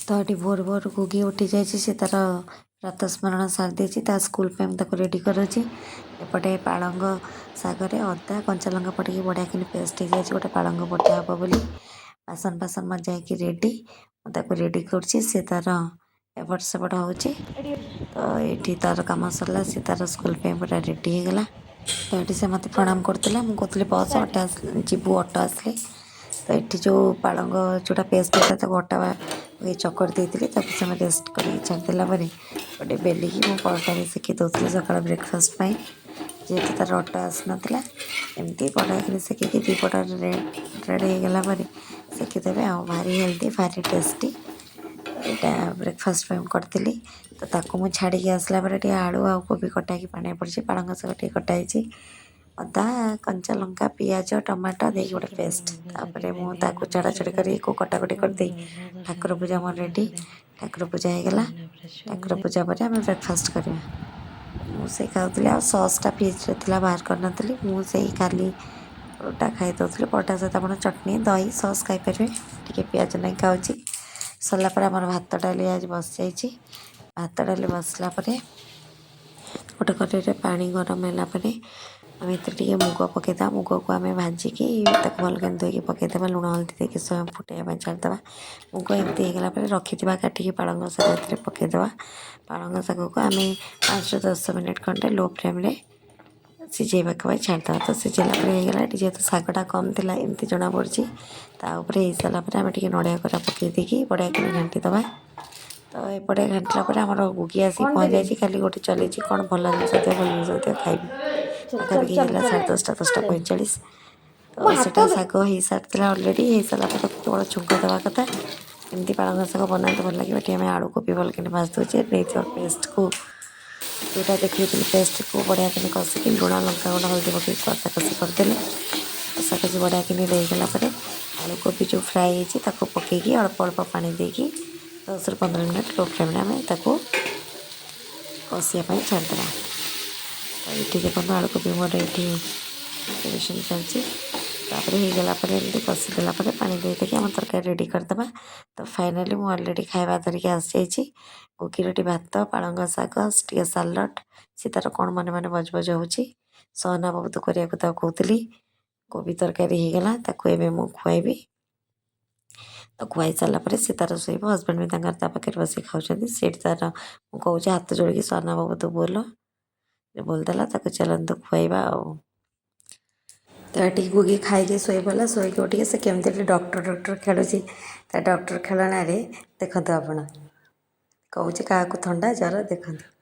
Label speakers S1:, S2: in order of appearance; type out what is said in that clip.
S1: तो ये भोर भोर गुगी उठी जाइए से तार प्रातस्मरण सारी ता स्कूल पे मुझे रेडी करुच्ची। एपटे पालंग सागरे अदा कंचा लंका पटे बढ़िया कि पेस्ट हो जाए गोटे पालंग बटा हे बोली बासन बासन मजा रेडी मुझे रेडी करुच्ची सी तार एपट सेपट हो तो ये तार कम सरला सी तार स्कूल पे पूरा रेडी हो गला। तो ये से मत प्रणाम करता मुझे कहली बस अटा जीवु अटो आसले तो ये जो पालंग जोटा पेस्ट होता अटा चकर देती से रेस्ट कर छाड़देला गोटे बेलिकी मो परोटा भी सेकी दूसरी सका ब्रेकफास्ट जेहेतु तार अटा आसना एमती बढ़िया सेकिकी दीपटा रेडी हो गला सेकीदेवे आ भारी हेल्दी भारी टेस्टी यहाँ ब्रेकफास्ट करती तो ताकू मुझे छाड़ी आसला आलू आ कोबी कटा पानी पड़ी पालंग शाग टे कटाई अदा कंचा लंका पियाज टमाटो दे गोटे पेस्ट तापर मुझे चढ़ा चढ़ी कर कटाकटी कर दे ठाकुर पूजा मोर रेडी ठाकुर पूजा हो गला। ठाकुर पूजा पर आम ब्रेकफास्ट करवा मुझे खाऊली आ ससटा फ्रिज थी बाहर करनी मुझे खाली परोटा खाई दूसरी परोटा सहित आप चटनी दही सस खाईपर टे पिज नहीं खाऊँ सरलापर आम भात डाली आज बस जा भात डाली बसला गोटे कड़े पानी गरम है आम ये मुग पकईदा मुग को आम भाजिकी भल के धोई पकईदे लुण हल्दी देके समय फुटाइवा छाड़दे मुग एमती होगा रखी काटिकी पालंग शाग पकईदे पालंग शाग को आम 5 ରୁ 10 मिनट खंडे लो फ्लेम सिझेवा छाड़दे तो सिझेला होगा जेहतु शागटा कम थी एमती जना पड़ी तापर हो सारापर आम नड़िया करा पकई देकी बढ़िया कि घाटीदे तो एपटे घाटला आमर गुगी आसी पहुँच जाए खाली गोटे चली कौन भल जिन भल जिन खाइबी पाखापाखि 10:45 तो सीटा शाग हो सारी अलरेडी हो सारापर केवल छुंक देवा कथा एमती पालंग शाग बनाते भल लगे आम आलू कोबी भल कि भाज दूचे नहीं पेस्ट को जोटा देखी पेस्ट को बढ़िया कि कषिकी लुण लंका गुंड हल्दी पकड़ कषा कषि करदे कषा कषि बढ़िया कि देगला आलू कोबी जो फ्राए होती पकईकी अल्प अल्प पानी देकी 10 ରୁ 15 मिनट लो फ्लेम आम कषापी छाड़दे तो ये देखो आलू कोबी मोर ये प्रिपरेसन चलती होगला एमती कषिदेला पानी देदेकी आम तरकारी रेडी करदे तो फाइनाली मुझे अलरेडी खाଇବା धरिकी आसी गुगी रोटी भात पालंग शाग टे सालड सी तार कौन मन मन बज बज हो सहना बहुत करने कहती कोबी तरकारी होगला मुझे खुआबी तो खुआई सारापर सी तार शोब हजबैंड भी पाखे बस खाऊँ सी तार मुझे हाथ जोड़ी सहना बहुत बोलदेला चलते खुआबा तो ये गुगी खाई शोला शोक उठे से केमती डॉक्टर खेलुची डॉक्टर खेलना देखते आप कहूँ क्या थंडा जर देखते